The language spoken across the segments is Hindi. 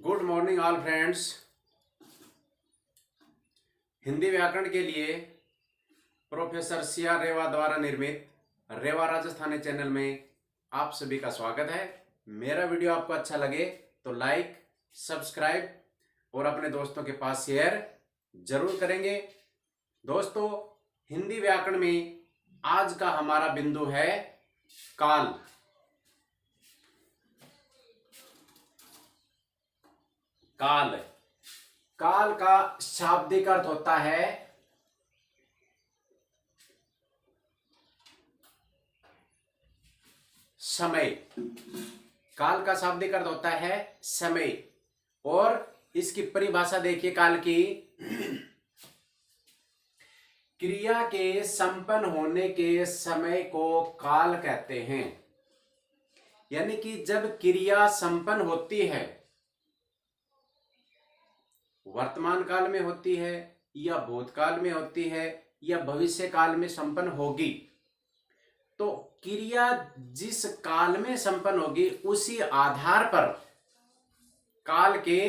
Good morning all friends. Hindi व्याकरण के लिए प्रोफेसर सी आर रेवा द्वारा निर्मित रेवा राजस्थानी चैनल में आप सभी का स्वागत है। मेरा वीडियो आपको अच्छा लगे तो लाइक, सब्सक्राइब और अपने दोस्तों के पास शेयर जरूर करेंगे। दोस्तों, हिंदी व्याकरण में आज का हमारा बिंदु है काल। काल काल का शाब्दिक अर्थ होता है समय। काल का शाब्दिक अर्थ होता है समय। और इसकी परिभाषा देखिए काल की। क्रिया के संपन्न होने के समय को काल कहते हैं। यानी कि जब क्रिया संपन्न होती है, वर्तमान काल में होती है या भूतकाल में होती है या भविष्य काल में संपन्न होगी, तो क्रिया जिस काल में संपन्न होगी उसी आधार पर काल के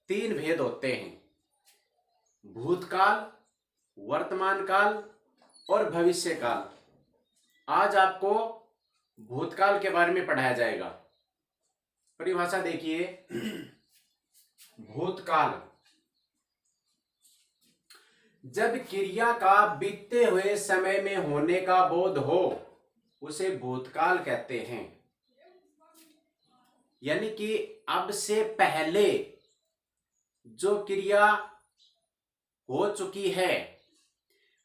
तीन भेद होते हैं: भूतकाल, वर्तमान काल और भविष्य काल। आज आपको भूतकाल के बारे में पढ़ाया जाएगा। परिभाषा देखिए। भूतकाल, जब क्रिया का बीते हुए समय में होने का बोध हो उसे भूतकाल कहते हैं। यानी कि अब से पहले जो क्रिया हो चुकी है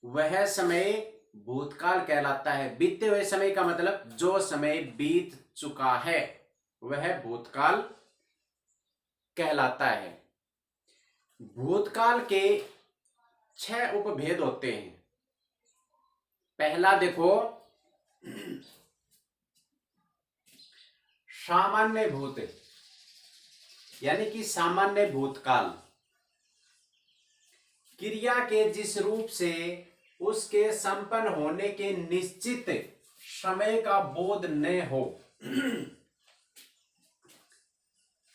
वह समय भूतकाल कहलाता है। बीते हुए समय का मतलब जो समय बीत चुका है वह भूतकाल कहलाता है। भूतकाल के 6 उपभेद होते हैं। पहला देखो, सामान्य भूत, यानी कि सामान्य भूतकाल। क्रिया के जिस रूप से उसके संपन्न होने के निश्चित समय का बोध न हो।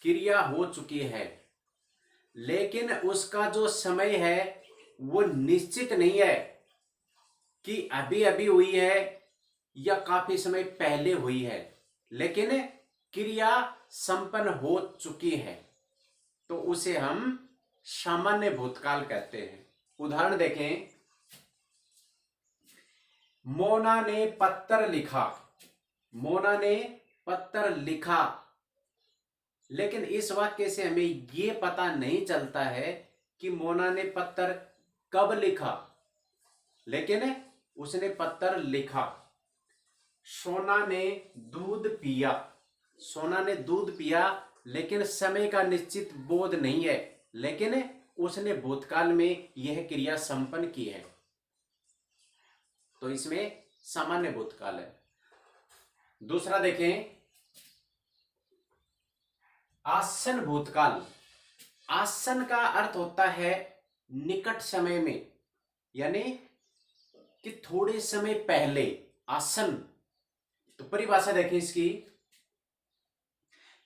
क्रिया हो चुकी है लेकिन उसका जो समय है वो निश्चित नहीं है कि अभी अभी हुई है या काफी समय पहले हुई है, लेकिन क्रिया संपन्न हो चुकी है, तो उसे हम सामान्य भूतकाल कहते हैं। उदाहरण देखें। मोना ने पत्र लिखा। मोना ने पत्र लिखा, लेकिन इस वाक्य से हमें यह पता नहीं चलता है कि मोना ने पत्र कब लिखा, लेकिन उसने पत्र लिखा। सोना ने दूध पिया। सोना ने दूध पिया, लेकिन समय का निश्चित बोध नहीं है, लेकिन उसने भूतकाल में यह क्रिया संपन्न की है, तो इसमें सामान्य भूतकाल है। दूसरा देखें, आसन भूतकाल। आसन का अर्थ होता है निकट समय में, यानी कि थोड़े समय पहले। आसन, तो परिभाषा देखें इसकी।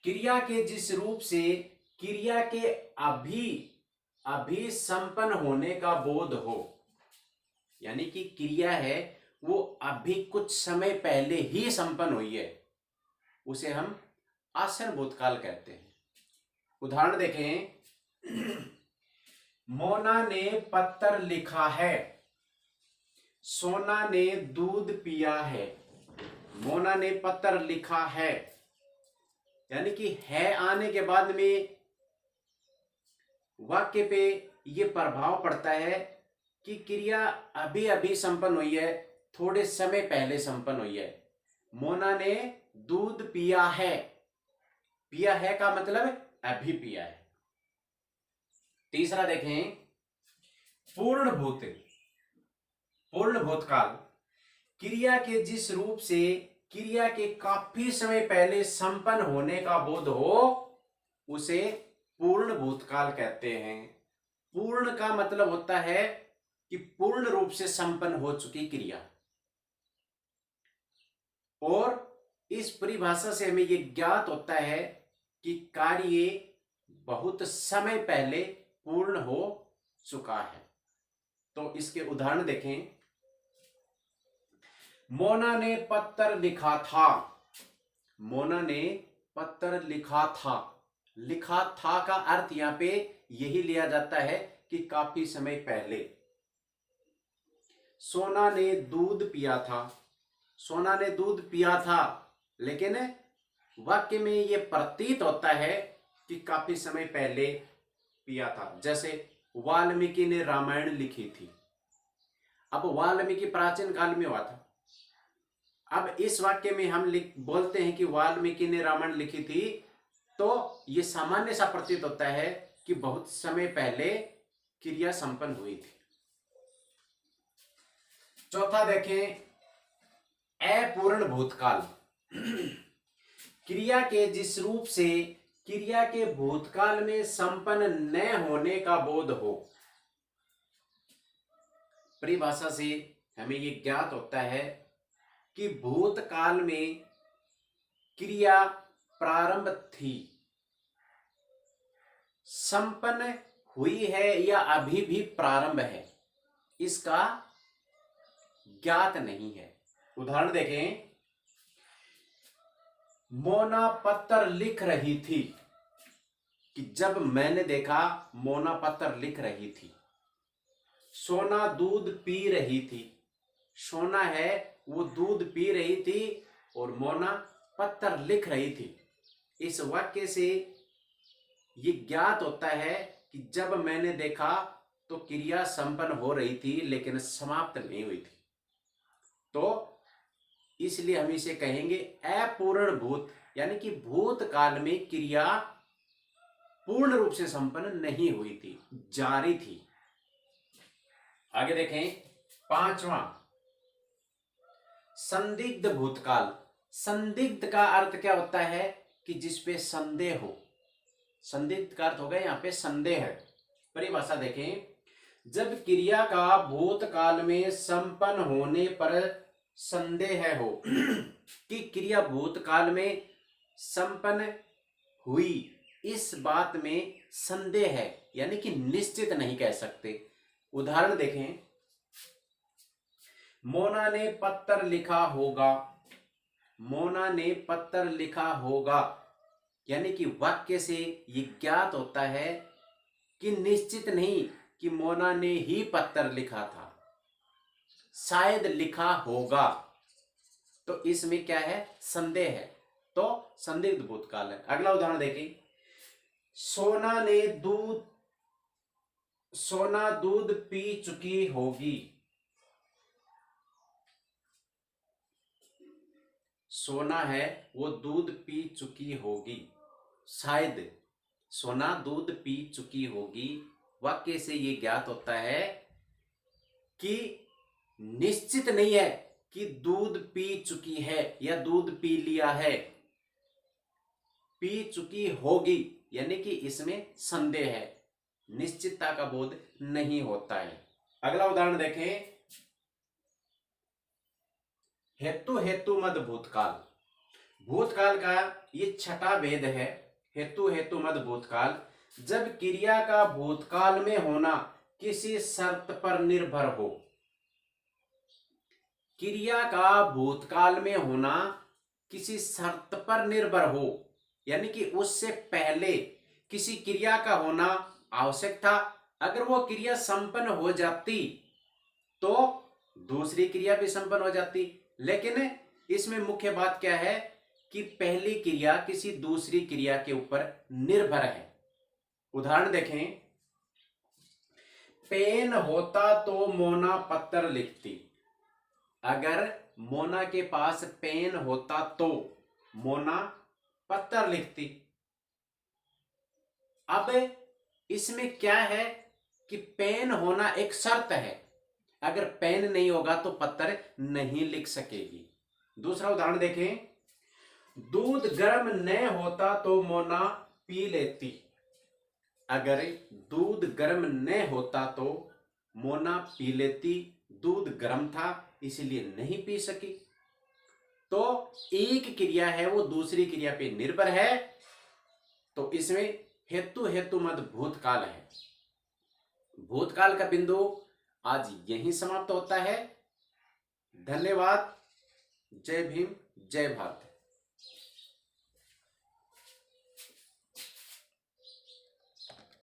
क्रिया के जिस रूप से क्रिया के अभी संपन्न होने का बोध हो, यानी कि क्रिया है वो अभी कुछ समय पहले ही संपन्न हुई है, उसे हम आसन भूतकाल कहते हैं। उदाहरण देखें। मोना ने पत्र लिखा है। सोना ने दूध पिया है। मोना ने पत्र लिखा है, यानी कि है आने के बाद में वाक्य पे ये प्रभाव पड़ता है कि क्रिया अभी अभी संपन्न हुई है, थोड़े समय पहले संपन्न हुई है। मोना ने दूध पिया है। पिया है का मतलब अभी पिया है। तीसरा देखें, पूर्ण भूत। पूर्ण भूतकाल, क्रिया के जिस रूप से क्रिया के काफी समय पहले संपन्न होने का बोध हो उसे पूर्ण भूतकाल कहते हैं। पूर्ण का मतलब होता है कि पूर्ण रूप से संपन्न हो चुकी क्रिया। और इस परिभाषा से हमें यह ज्ञात होता है कि कार्य बहुत समय पहले पूर्ण हो चुका है। तो इसके उदाहरण देखें। मोना ने पत्र लिखा था। मोना ने पत्र लिखा था। लिखा था का अर्थ यहां पे यही लिया जाता है कि काफी समय पहले। सोना ने दूध पिया था। सोना ने दूध पिया था, लेकिन वाक्य में यह प्रतीत होता है कि काफी समय पहले पिया था। जैसे वाल्मीकि ने रामायण लिखी थी। अब वाल्मीकि प्राचीन काल में हुआ था। अब इस वाक्य में हम बोलते हैं कि वाल्मीकि ने रामायण लिखी थी, तो यह सामान्य सा प्रतीत होता है कि बहुत समय पहले क्रिया संपन्न हुई थी। चौथा देखें, अपूर्ण भूतकाल। क्रिया के जिस रूप से क्रिया के भूतकाल में संपन्न न होने का बोध हो। परिभाषा से हमें यह ज्ञात होता है कि भूतकाल में क्रिया प्रारंभ थी, संपन्न हुई है या अभी भी प्रारंभ है, इसका ज्ञात नहीं है। उदाहरण देखें। मोना पत्र लिख रही थी, कि जब मैंने देखा मोना पत्र लिख रही थी। सोना दूध पी रही थी। सोना है वो दूध पी रही थी और मोना पत्र लिख रही थी। इस वाक्य से ये ज्ञात होता है कि जब मैंने देखा तो क्रिया संपन्न हो रही थी, लेकिन समाप्त नहीं हुई थी। तो इसलिए हम इसे कहेंगे अपूर्ण भूत, यानी कि भूतकाल में क्रिया पूर्ण रूप से संपन्न नहीं हुई थी, जारी थी। आगे देखें। पांचवा, संदिग्ध भूतकाल। संदिग्ध का अर्थ क्या होता है कि जिसपे संदेह हो। संदिग्ध का अर्थ होगा यहां पे संदेह है। परिभाषा देखें। जब क्रिया का भूतकाल में संपन्न होने पर संदेह हो कि क्रिया भूतकाल में संपन्न हुई, इस बात में संदेह है, यानी कि निश्चित नहीं कह सकते। उदाहरण देखें। मोना ने पत्र लिखा होगा। मोना ने पत्र लिखा होगा, यानी कि वाक्य से यह ज्ञात होता है कि निश्चित नहीं कि मोना ने ही पत्र लिखा था, शायद लिखा होगा। तो इसमें क्या है? संदेह है, तो संदिग्ध भूतकाल है। अगला उदाहरण देखें। सोना दूध पी चुकी होगी। सोना है वो दूध पी चुकी होगी, शायद सोना दूध पी चुकी होगी। वाक्य से ये ज्ञात होता है कि निश्चित नहीं है कि दूध पी चुकी है या दूध पी लिया है। पी चुकी होगी, यानी कि इसमें संदेह है, निश्चितता का बोध नहीं होता है। अगला उदाहरण देखें। हेतु हेतु मद भूतकाल। भूतकाल का ये छठा भेद है, हेतु हेतु मद भूतकाल। जब क्रिया का भूतकाल में होना किसी शर्त पर निर्भर हो। क्रिया का भूतकाल में होना किसी शर्त पर निर्भर हो, यानी कि उससे पहले किसी क्रिया का होना आवश्यक था। अगर वो क्रिया संपन्न हो जाती तो दूसरी क्रिया भी संपन्न हो जाती, लेकिन इसमें मुख्य बात क्या है कि पहली क्रिया किसी दूसरी क्रिया के ऊपर निर्भर है। उदाहरण देखें। पेन होता तो मोना पत्र लिखती। अगर मोना के पास पेन होता तो मोना पत्र लिखती। अब इसमें क्या है कि पेन होना एक शर्त है, अगर पेन नहीं होगा तो पत्र नहीं लिख सकेगी। दूसरा उदाहरण देखें। दूध गर्म न होता तो मोना पी लेती। अगर दूध गर्म न होता तो मोना पी लेती। दूध गर्म था इसलिए नहीं पी सकी। तो एक क्रिया है वो दूसरी क्रिया पे निर्भर है, तो इसमें हेतु हेतु मद भूतकाल है। भूतकाल का बिंदु आज यहीं समाप्त होता है। धन्यवाद। जय भीम, जय भारत।